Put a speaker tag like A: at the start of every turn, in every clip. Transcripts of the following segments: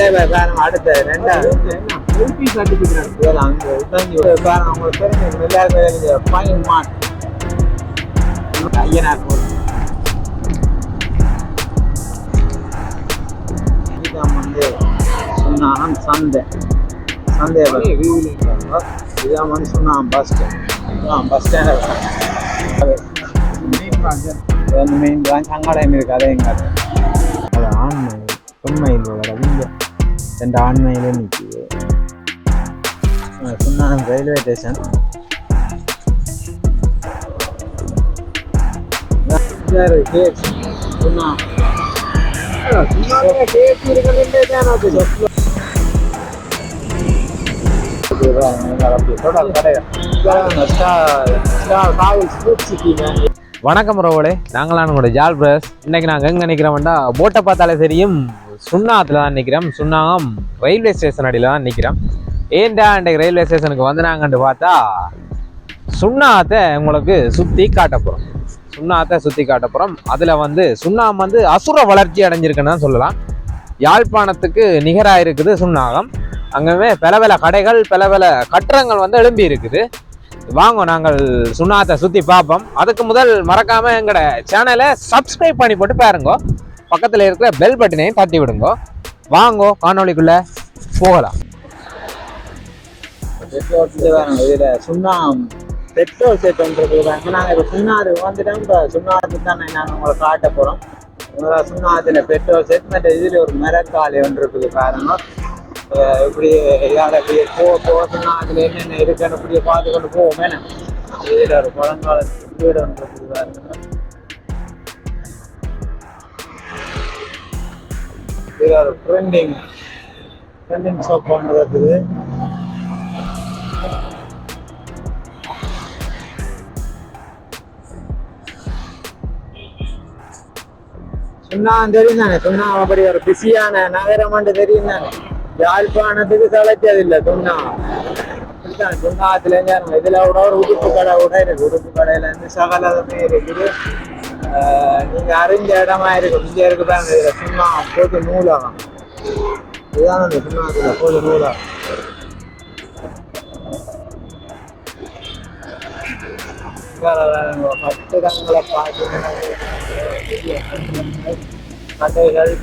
A: அதுல காரணம் அடுத்த ரெண்டாவது காரணம் உங்களுக்கு தெரிஞ்சு எல்லாருமே தெரிஞ்ச பைன் மார்க் ஐயனார் வந்து சொன்னான் சந்தை இதான் வந்து சொன்னான் பஸ் ஸ்டாண்ட் மெயின் பிரான்ச் அங்காடையும் இருக்கு அதே எங்காடு அது ஆண்மை பெண்மையில் ரவீங்க ரெண்டு ஆண்மையிலே நிற்குது சொன்னான் ரயில்வே ஸ்டேஷன் சொன்னான்
B: வணக்கம் ரோவலே, நாங்களாம் உங்களோட ஜால் பிரஸ். இன்னைக்கு நாங்கள் எங்கே நிற்கிறோம்டா, போட்டை பார்த்தாலே தெரியும் சுண்ணாத்தில் தான் நிற்கிறோம். சுண்ணாகம் ரயில்வே ஸ்டேஷன் அடியில் தான் நிற்கிறோம். ஏன்டா இன்றைக்கு ரயில்வே ஸ்டேஷனுக்கு வந்து நாங்கன்னு பார்த்தா சுண்ணாத்தை உங்களுக்கு சுற்றி காட்ட போகிறோம். அதில் வந்து சுண்ணாகம் வந்து அசுர வளர்ச்சி அடைஞ்சிருக்குன்னு தான் சொல்லலாம். யாழ்ப்பாணத்துக்கு நிகராக இருக்குது சுண்ணாகம். அங்கேயுமே பல கடைகள் பல கட்டடங்கள் வந்து எழும்பி இருக்குது. வாங்க நாங்கள் சுண்ணாத்தை சுற்றி பார்ப்போம். அதுக்கு முதல் மறக்காமல் எங்களோட சேனலை சப்ஸ்கிரைப் பண்ணி போட்டு பாருங்க. பக்கத்தில் இருக்கிற பெல் பட்டனையும் தட்டி விடுங்க. வாங்கோ காணொலிக்குள்ளே போகலாம்.
A: இதில் சுண்ணாம் பெட்ரோல் சேர்த்துன்றது நாங்கள் இப்போ சுண்ணாறு வந்துட்டோம். இப்போ சுண்ணாத்துக்கு தான் நாங்கள் உங்களை காட்ட போகிறோம். சுண்ணாத்தில் பெட்ரோல் சேர்த்து மற்ற இதில் ஒரு மரக்காலை ஒன்று இருக்குது. காரணம் இப்படி இப்படியே போக சுண்ணாத்தில் என்னென்ன இருக்குன்னு இப்படியே பார்த்து கொண்டு போவோம். வேணும் இதில் ஒரு பழங்காலத்து வீடு ஒன்று இருக்குது. பாருங்க, இதில் ஒரு ட்ரெண்டிங் ஷாப் ஒன்று இருக்குது. சுண்ணாம் தெரியும் தானே, சுண்ணாம் அப்படி ஒரு பிஸியான நகரம் தெரியும் தானே. யாழ்ப்பாணத்துக்கு சளைச்சதில்லை சுண்ணாம். சுண்ணாத்துல இதுல கூட ஒரு உடுப்பு கடை கூட இருக்கு. உடுப்பு கடையில இருந்து சகலமே இருக்குது. நீங்க அறிஞ்ச இடமா இருக்கு. இங்க இருக்குதாங்க இதுல சுண்ணாம் பொது நூலகம். இதுதான் அந்த சுண்ணாத்துல பொது நூலகம். கட்டிடங்களை பார்த்தீங்கன்னா கடைகள்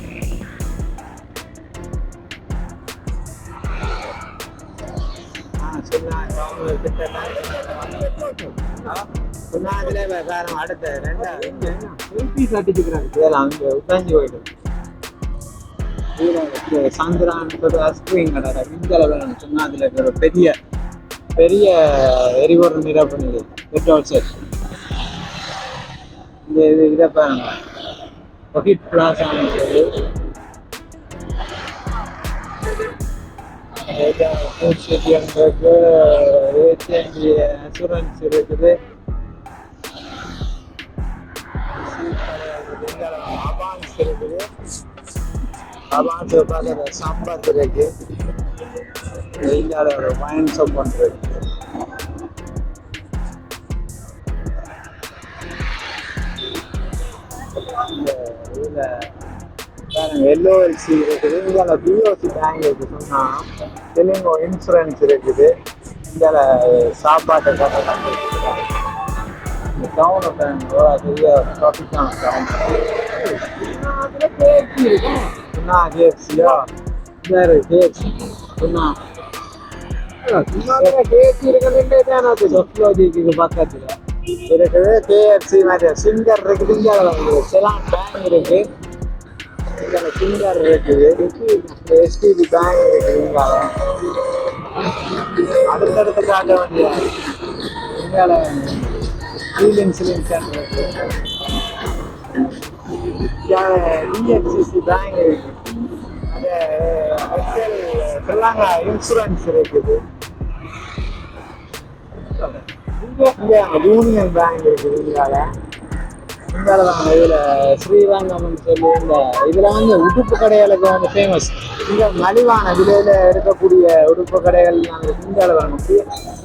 A: சுண்ணாதுல காரணம் அடுத்த ரெண்டாவது உட்காந்து போயிட்டு சந்திரான் ஐஸ்கிரீம் கடை விஞ்சல வேணும். சுண்ணாதுல ஒரு பெரிய எரிபொருள் நிரப்பு நிலை பெட்ரோல் செட். இந்த இதை பாருங்க, ஒகிட் பிளாசான்னு சொல்லி அசூரன்ஸ் இருக்குது. அபான்ஸ் இருக்குது. அபான்ஸ் பார்க்குற சம்பத் இருக்கு. இந்தியாவில் ஒரு வைன் ஷாப் ஒன்று இருக்கு. எல்ஓஎல்சி இருக்குது. இந்தியாவில் பிஓசி பேங்க் இருக்குது. சொன்னால் தெலுங்கு இன்சூரன்ஸ் இருக்குது. இந்தியாவில் சாப்பாட்டு கட்டணம் இருக்குது. இந்த டவுனு பேங்க் பெரிய ப்ராஃபிட்டான டவுன். சொன்னா கேஎஃப்சியா வேறு கேஎஃப்சி சொன்னா சொப்லோஜிக்கு பக்கத்தில் இருக்குது. கேஎஃப்சி மாதிரி சிங்கர் இருக்குது. இந்தியாவில் செலான் பேங்க் இருக்கு. இங்கே சிங்கர் இருக்குது. எஸ்டிபி பேங்க் இருக்குது. இந்தியாவில் அடுத்தடுத்து காட்ட வேண்டிய இந்தியாவில் ஸ்டீல் இன்சூரன்ஸ் சென்டர் இருக்குது. இஎஃப்சிசி பேங்க் இருக்குது. ஸ்ரீலங்கா இன்சூரன்ஸ் இருக்குது. யூனியன் பேங்க் இருக்குது. இந்தியாவில் இதில் ஸ்ரீரங்கம்னு சொல்லி இதில் வந்து உடுப்பு கடைகளுக்கு வந்து ஃபேமஸ். இங்கே மலிவான விலையில் இருக்கக்கூடிய உடுப்பு கடைகள் இந்தியாவில் வந்து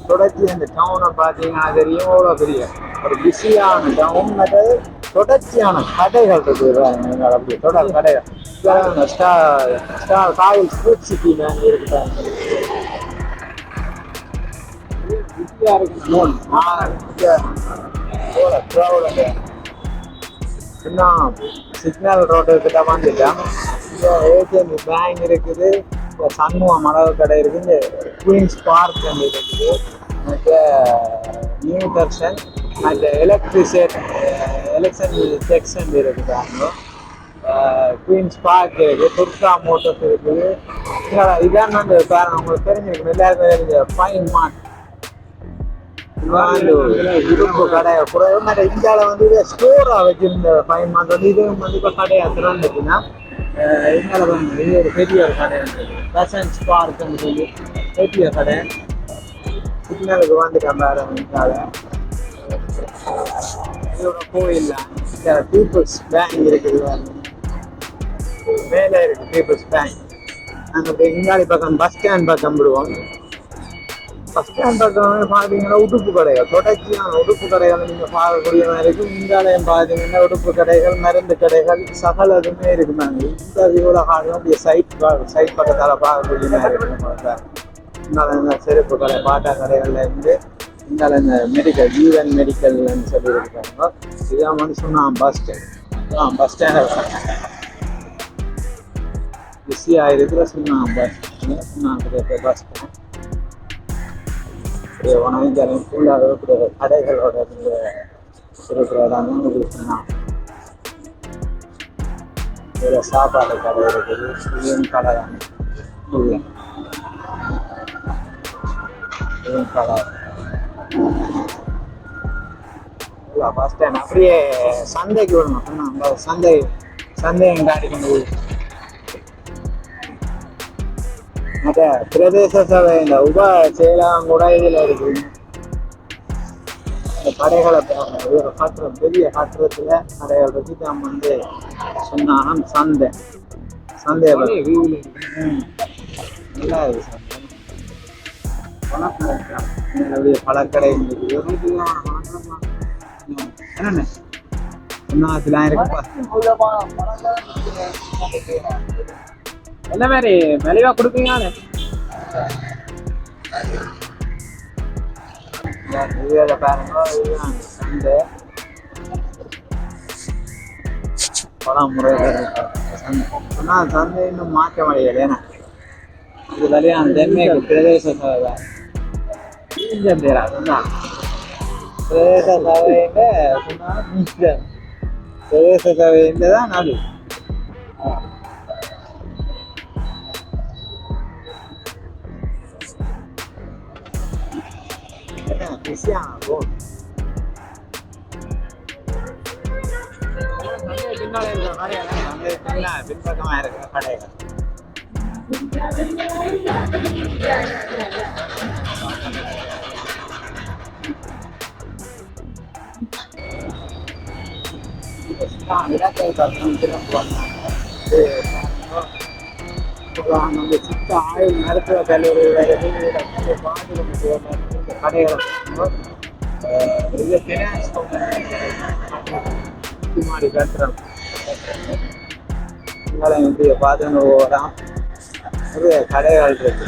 A: தொடர்ச்சி அந்த டவுனை பார்த்தீங்கன்னா தெரியும். எவ்வளோ பெரிய ஒரு பிஸியான டவுன். மற்றது தொடர்ச்சியான கடைகள் இருக்குது. அப்படி தொடர் கடைகள் காவல் ஸ்போர்ட்ஸ் சிட்டி மேன் இருக்காங்க. இன்னும் சிக்னல் ரோட்டுக்கு தான் வந்துட்டேன். ஏடிஎம் பேங்க் இருக்குது, சண்முக மரபு கடை இருக்குது, குயின்ஸ் பார்க் இருக்குது, மற்ற நியூ தர்ஷன், மற்ற எலெக்ஷன் செக்ஷன் இருக்குதாங்க, குயின்ஸ் பார்க் இருக்குது, துர்கா மோட்டர்ஸ் இருக்குது. இதான் வந்து உங்களுக்கு தெரிஞ்சிருக்கும், எல்லாருக்கும் தெரிஞ்ச ஃபைன் மார்ட். இரும்பு கடை குறைவு இந்தியாவில் வந்து ஸ்டோரா வச்சிருந்த ஃபைன் மார்ட் வந்து இது வந்து இப்போ கடையா திறந்துச்சுன்னா இந்தியாவில் வந்து இது ஒரு பெரிய ஒரு கடை இருந்தது. பெசன்ஸ் பார்க்குன்னு சொல்லி பெரிய கடை சிக்னலுக்கு வந்துட்டேன் பாரு. இந்தியாவில் இதோட கோயில் பீப்புள்ஸ் பேங்க் இருக்குது, மேலே இருக்கு பீப்புள்ஸ் பேங்க். நாங்கள் இங்காளி பக்கம் பஸ் ஸ்டாண்ட் பக்கம் விடுவோம். பஸ் ஸ்டாண்ட் பக்கம் பார்த்தீங்கன்னா உடுப்பு கடைகள், தொடர்ச்சியான உடுப்பு கடைகள் நீங்கள் பார்க்கக்கூடிய மாதிரி இருக்கும். இங்காலயம் பார்த்தீங்கன்னா உடுப்பு கடைகள், மருந்து கடைகள், சகல எதுவுமே இருக்கு. நாங்கள் இந்த வியூவில் காரணம் சைட் பக்கத்தால் பார்க்கக்கூடிய மாதிரி இருக்கும். இங்கால செருப்பு கடை, பாட்டா கடைகள்ல இருந்து இங்கால இந்த மெடிக்கல் ஜீவன் மெடிக்கல்னு சொல்லி இருக்காங்க. இதான் வந்து சொன்னான் பஸ் ஸ்டாண்ட். பஸ் ஸ்டாண்ட் பிஸியாக இருக்கிற சொன்னான் பஸ் பஸ் ஸ்டாண்ட். உணவு ஃபுல்லாக இருக்கிற கடைகளோட இருக்கிறதாங்க சொன்னான். இதில் சாப்பாடு கடை இருக்குது, இதுவும் கடை தான் இல்லை இதுவும் கடை. பஸ் ஸ்டாண்ட் அப்படியே சந்தைக்கு விடணும் சொன்னான். சந்தையும் காட்டிக்கொண்டு மற்ற பிரதேச சபை இந்த உப செயலாம் கூட இதில் இருக்குது. இந்த கடைகளை ஒரு கட்டுறம், பெரிய கட்டுறத்துல கடைகள் பற்றி நம்ம வந்து சொன்னாங்க. சந்தையை பற்றி நல்லா இருக்கு. சந்தை பழக்கடை என்னென்ன சொன்னாலாம் இருக்குப்பா. என்ன மாதிரி மெலிவா கொடுப்பீங்கன்னு பாருங்க. இதுதான் சந்தை, பல முறையில் சந்தை. சந்தை இன்னும் மாற்ற முடியாது. ஏன்னா இது வழியாக தென்மேற்கு பிரதேச சபை பிரதேச சபையில சொன்னா பிரதேச சபையில தான் அது. பின்பாக்கமா இருக்கிற கடைகள் நம்ம சித்த ஆயுள் மருத்துவ கல்லூரி கடைகளை மாடி கட்டுறோம். பார்த்து போகிறோம். நிறைய கடைகள் இருக்கு,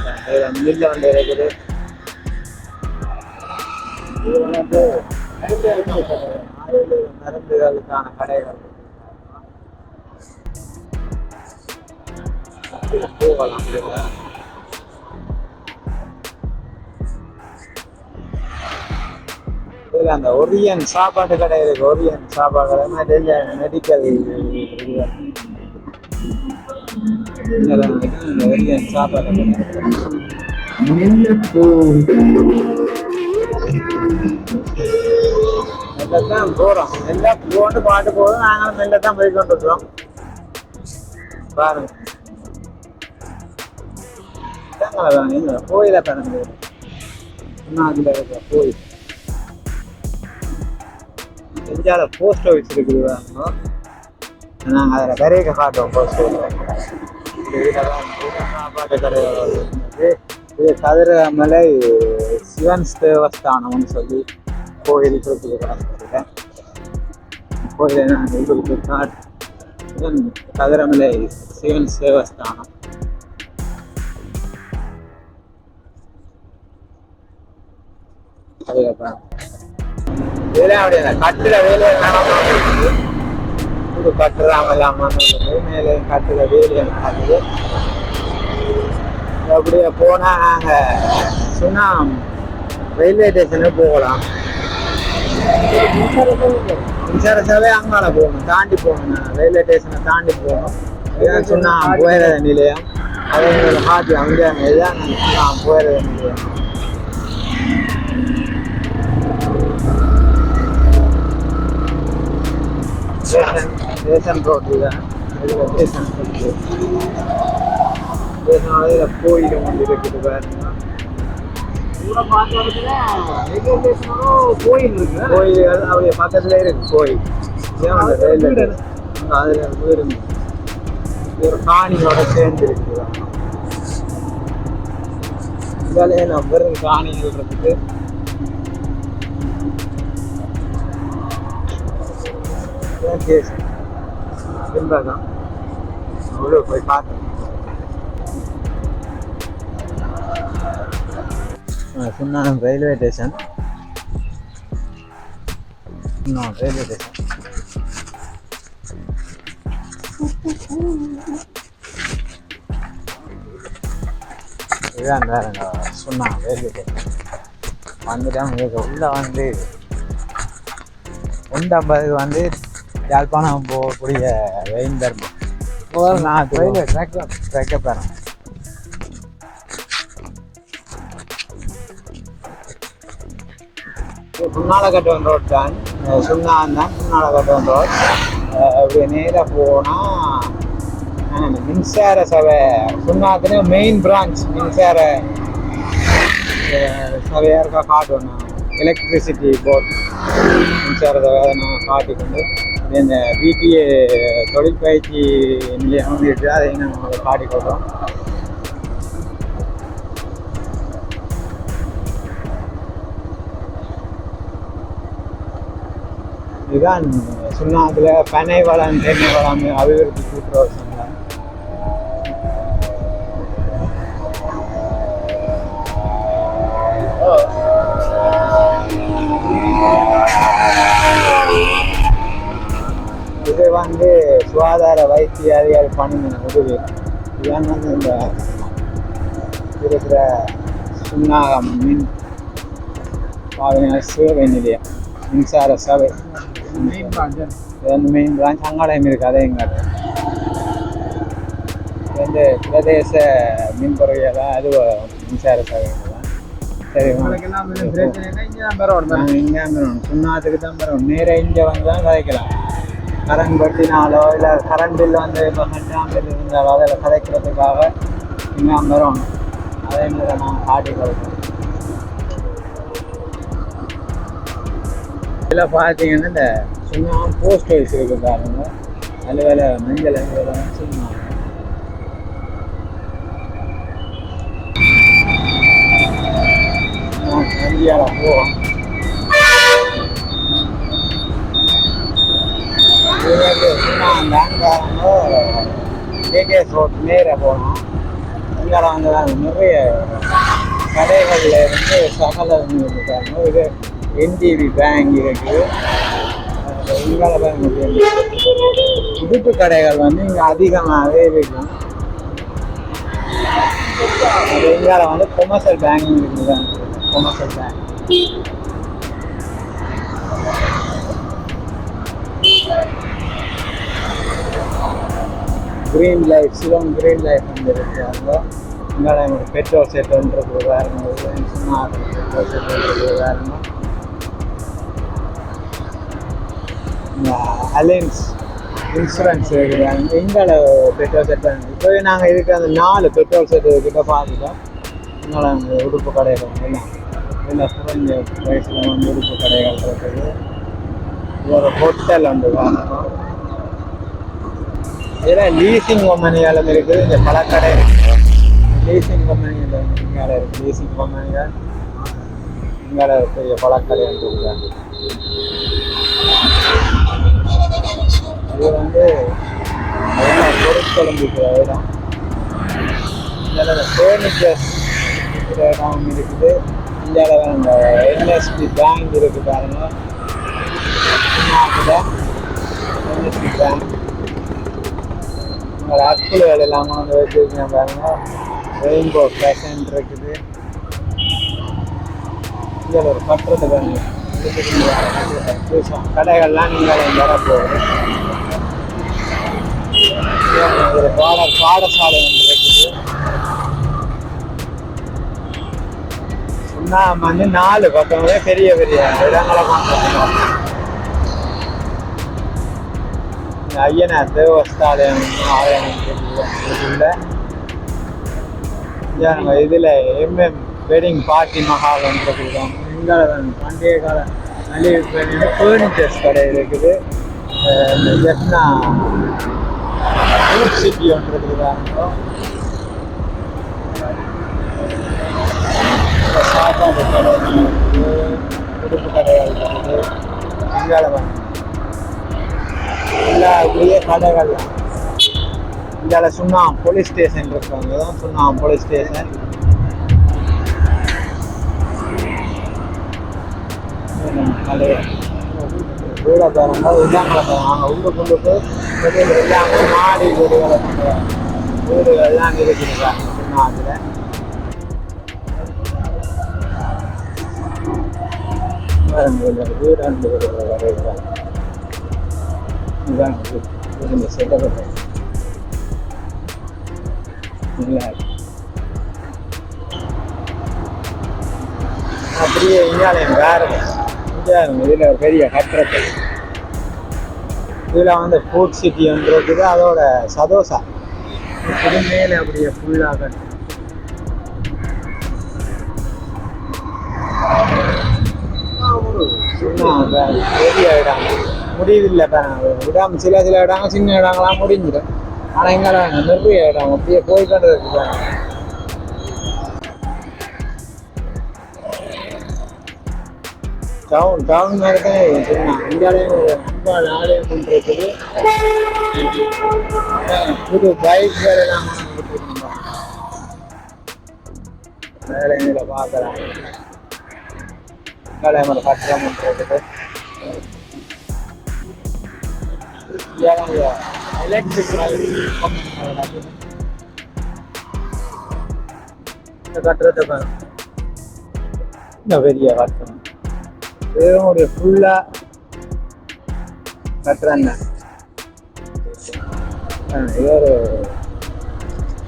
A: மில்ல வந்து இருக்குது. இது வந்து மருந்துகளுக்கான கடைகள் போகலாம். அந்த ஒரியன் சாப்பாட்டு கடை இருக்கு, ஒரியன் சாப்பாடு கடை, மெடிக்கல் ஒரியன் சாப்பாடு மெல்லத்தான் போறோம். மெல்ல போட்டு பாட்டு போதும், நாங்களும் மெல்லத்தான் போய் கொண்டு இருக்கிறோம். பாருங்க கோயில கடந்து அதுல இருக்க கோயில். இந்தியாவில போஸ்ட் ஆஃபீஸ் இருக்குது, நாங்கள் அதில் கரையை காட்டுவோம். போஸ்ட் சாப்பாட்டு கடைகள் இது கதிரமலை சிவன் தேவஸ்தானம்னு சொல்லி கோயில் கொடுத்துருக்கேன். கோயிலை நான் உங்களுக்கு சிவன் கதிரமலை சிவன் சேவஸ்தானம். அதுக்கப்புறம் இதெல்லாம் அப்படி அந்த கட்டிட வேலையை நடந்து புது கட்டுறாம இல்லாமல் மேலே கட்டுற வேலையை நடக்குது. அப்படியே போனால் நாங்கள் சுனாம் ரயில்வே ஸ்டேஷனுக்கு போகலாம். மின்சார சேவை அங்கால போகணும், தாண்டி போகணும். நான் ரயில்வே ஸ்டேஷனை தாண்டி போகணும். இதுதான் சுனாம் போயிடுற நிலையம். அதே மாதிரி ஹாட்டி அங்கே இதுதான் சுனாம் போயிடுற நிலையம். ஸ்டேஷன் ரோடு தான் ஸ்டேஷன் கோயில் கொண்டு இருக்குது பாருங்க. கோயில் அப்படியே பக்கத்துல இருக்கு கோயில். அதுல இருந்து ஒரு காணியோட சேர்ந்து இருக்குது. இதாலே நம்ம வெறும் காணிகள் இருக்குது. தான் அவ்வளோ போய் பார்த்தேன். சுன்னானம் ரயில்வே ஸ்டேஷன். ரயில்வே ஸ்டேஷன் இதுதான் வேறுங்க. சொன்னாங்க ரயில்வே ஸ்டேஷன் வந்துட்டேன். உங்களுக்கு உள்ள வந்து 150 வந்து யாழ்ப்பாணம் போகக்கூடிய வெயின் தர்மம் ரயில்வே ட்ராக்கை பாருங்க. சுண்ணாலக்கட்டுவன் ரோட் தான். சுண்ணாலக்கட்டுவன் ரோட். அப்படி நேராக போனால் மின்சார சபை சுண்ணாத்துல மெயின் பிரான்ச் மின்சார சபையாக இருக்கா காட்டணும். எலக்ட்ரிசிட்டி போர்ட் மின்சார சபை அதை நான் காட்டிக்கொண்டு இந்த பிடிஏ தொழிற்பயிற்சி நிலையம் வந்து இருக்குது. அதை நாங்கள் காட்டிக்கொள்கிறோம். இதுதான் சுண்ணாத்துல பனை வளம் தென்னை வளம் அபிவிருத்தி கூட்டுறவு சங்கம். இது வந்து சுகாதார வைத்திய அதிகாரி பணிமனை உதவி. இதுதான் வந்து இந்த இருக்கிற சுண்ணாகம் மின் பாவனையார் சேவை நிலையம் மின்சார சபை. மெயின் பிரான்ச் அங்காலயம் இருக்குது. அதே எங்காட்டு வந்து பிரதேச மின் பொறியியெல்லாம் அது மின்சார சபை தான். சரி, இங்கே வரணும். சுண்ணாத்துக்கு தான் வரணும். நேராக இங்கே வந்து தான் கதைக்கலாம். கரண்ட் பட்டினாலோ இல்லை கரண்ட் பில் வந்து இப்போ கட்டாமல் இருந்தாலோ அதில் கதைக்கிறதுக்காக இங்கே வரணும். அதே மாதிரி நான் காட்டி கொடுப்பேன். இதில் பார்த்தீங்கன்னா இந்த சும்மா போஸ்ட் ஆஃபீஸ் இருக்குது பாருங்க. அதில் வேலை மஞ்சள் சும்மா இந்தியாவில் போவோம். சும்மா அந்த அங்காரங்க கேகேஎஸ் ரோட் நேராக போனோம். இங்கே வந்து நிறைய கடைகளில் இருந்து சகலம் இருக்காங்க. இது என்டிவி பேங்க் இருக்குது. இங்கால பேங்க் உடுப்பு கடைகள் வந்து இங்கே அதிகமாகவே இருக்கும். அது இங்கால வந்து கொமர்ஷியல் பேங்க் இருக்குது. கொமர்ஷியல் பேங்க் கிரீன் லைஃப் சிவம் கிரீன் லைஃப் வந்து இருக்காங்க. இங்கால எங்களுக்கு பெட்ரோல் செட்டுன்றது வேறுங்க. பெட்ரோல் செட்டுன்றது வேறுங்க. அலைன்ஸ் இன்சூரன்ஸ் இருக்குது. இங்கால பெட்ரோல் செட் இப்போ நாங்கள் இருக்க அந்த 4 பெட்ரோல் செட்டு கிட்ட பார்த்துட்டோம். இங்கால அந்த உடுப்பு கடைகள் எல்லாம் இல்லை குறைஞ்ச வயசில் வந்து உடுப்பு கடைகள் இருக்குது. ஒரு ஹோட்டல் வந்து வாங்கணும். இதெல்லாம் லீசிங் கம்பெனிகளும் இருக்குது. இந்த பழக்கடை லீசிங் கம்பெனிகள் இங்கால இருக்குது. லீசிங் கம்பெனிகள் இங்கால பெரிய பழக்கடை இருக்காங்க. இது வந்து கொழம்புக்கு இடம் இதில் ஃபர்னிச்சர்ஸ் இடம் இருக்குது. இந்தியாவில் அந்த என்எஸ்பி பேங்க் இருக்குது பாருங்க. என்எஸ்பி பேங்க் உங்களை அக்குழுகள் எல்லாம் வந்து வச்சுருக்கேன் பாருங்க. ரெயின்போ ஃபேஷன் இருக்குது. இதில் ஒரு கட்டுறது பாருங்க. கடைகள்லாம் நீங்கள் வரப்போகுது. பாடசாலை வந்து இருக்குது. நான் வந்து 4 பக்கமே பெரிய பெரிய இடங்களை பார்த்துருக்கோம். ஐயனார் தேவஸ்தாலயம் ஆலயம் இருக்குது. இதில் எம்எம் வெட்டிங் பார்ட்டி மஹால் வந்துருக்குறோம். இங்கே பண்டைய கால மளிகை ஃபர்னிச்சர்ஸ் கடை இருக்குது. இந்த ஜெஃப்னா ஃபுட் சிட்டி ஒன்று இருக்குதுதாங்க. சாப்பாடு கடை இருக்குது. உடுப்பு கடைகள் இருக்குது. இங்கே எல்லா பெரிய கடைகள். இங்கே சுண்ணாம் போலீஸ் ஸ்டேஷன் இருக்காங்க. தான் சுண்ணாம் போலீஸ் ஸ்டேஷன். வீடை பாருங்க. இல்லாமலை பாருங்க. உள்ளுக்குள்ளுக்கு வெளியில் எல்லாமே மாடி வீடுகளை வீடுகள்லாம் இருக்குதுங்க சுண்ணாத்தில். வீடு வரைக்கும் இதுதான் இந்த செட்டப்பட்ட இல்லை. அப்படியே இந்தியாலயம் வேறு இந்தியாவில் இதில் ஒரு பெரிய கட்டடத்தை இதில் வந்து ஃபுட் சிட்டி ஒன்று இருக்குது. அதோட சதோசா இது மேலே அப்படியே ஃபுல்லாக கட்டு பெரிய இடம் முடியவில்லை பாருங்க. இடம் சில இடங்க சின்ன இடங்கள்லாம் முடிஞ்சிடும். ஆனால் எங்கே நிறைய இடம் அப்படியே போய்கொண்டு இருக்கு பாருங்க. டவுன் மாதிரி தான் சொன்னான். இந்தியாவிலேயும் அம்பாள் ஆலயம் ஒன்று இருக்குது. புது பைக் வேறு எல்லாம் வேலைங்களை பார்க்கலாம். கலைமலை கட்டடம் ஒன்று இருக்குது. எலக்ட்ரிக் கட்டுறதை பாருங்க. இந்த பெரிய கட்டணம் வெறும் ஒரு ஃபுல்லா கட்டுறாங்க. இது ஒரு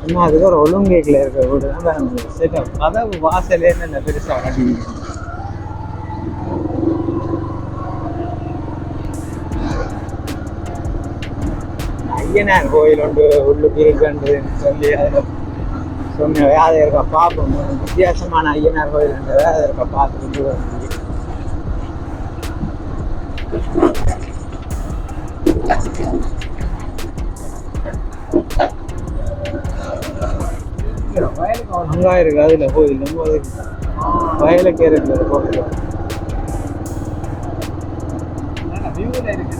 A: சும்மா அதுக்கு ஒரு ஒழுங்கைக்கில் இருக்க வீடு தான் செட்டப். கதவு வாசலே என்ன பெருசாக கட்டி ஐயனார் கோயில் ஒன்று உள்ளுக்கு இருக்குன்றதுன்னு சொல்லி அதில் சொன்ன அதை இருக்க பார்ப்போம். வித்தியாசமான ஐயனார் கோயில்ன்றதை அதை இருக்க பார்த்துட்டு வயலுக்கு அங்கே இருக்கு. அதில் கோயில் நம்ம வயலுக்கு இருக்குது கோயில்.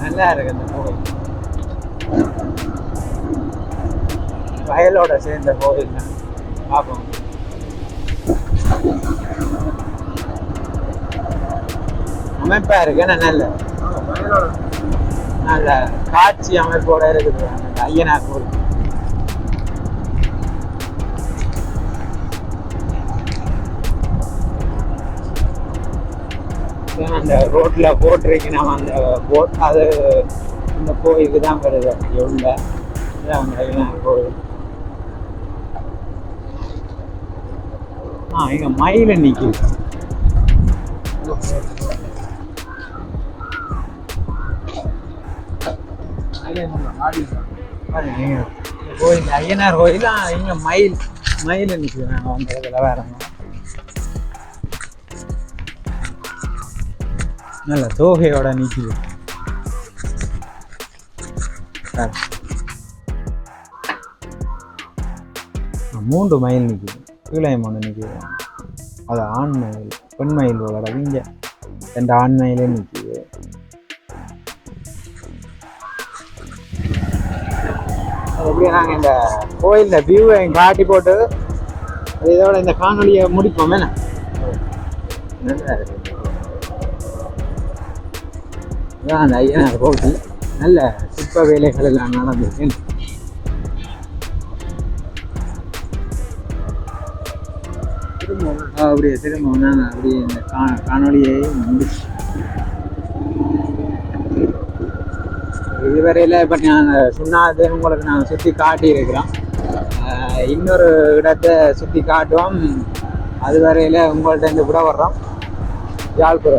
A: நல்லா இருக்கு அந்த கோயில். வயலோட சேர்ந்த கோவில் தான் பார்ப்போம். அமைப்பா இருக்கு. நல்ல நல்ல காட்சி அமைப்போட இருக்குது அந்த ஐயனார் கோவில். அந்த ரோட்ல போட்டிருக்கு. நம்ம அந்த போட் அது இந்த கோயிலுக்கு தான் வருது. உள்ள ஐயனார் கோவில். இங்க மயில நிக்குது. கோயில் ஐயனார் கோயில். இங்க மயில நிக்குது. நாங்க வந்த இடத்துல வேற நல்ல தோகையோட நிக்குது. 3 மயில் நிக்குது. கீழே ஒன்று நிக்குது. அது ஆண் மயில். பெண் மயில் வளரது. இங்க 2 ஆண் மயிலே நிக்குது. எப்படி நாங்கள் இந்த கோயிலில் வியூவை காட்டி போட்டு இதோட இந்த காணொலியை முடிப்போம் என்ன நல்லா இருக்கு. இதான் அந்த ஐயனார் கோவில் நல்ல சிற்ப வேலைகள் எல்லாம் நடந்திருக்கு. அப்படியே திரும்ப நான் அப்படியே இந்த காணொலியை முடிச்சு இதுவரையில் இப்போ நாங்கள் சொன்னாது உங்களுக்கு நாங்கள் சுற்றி காட்டி இருக்கிறோம். இன்னொரு இடத்தை சுற்றி காட்டுவோம். அது வரையில் உங்கள்கிட்ட இருந்து கூட வர்றோம். யாழ்ப்புற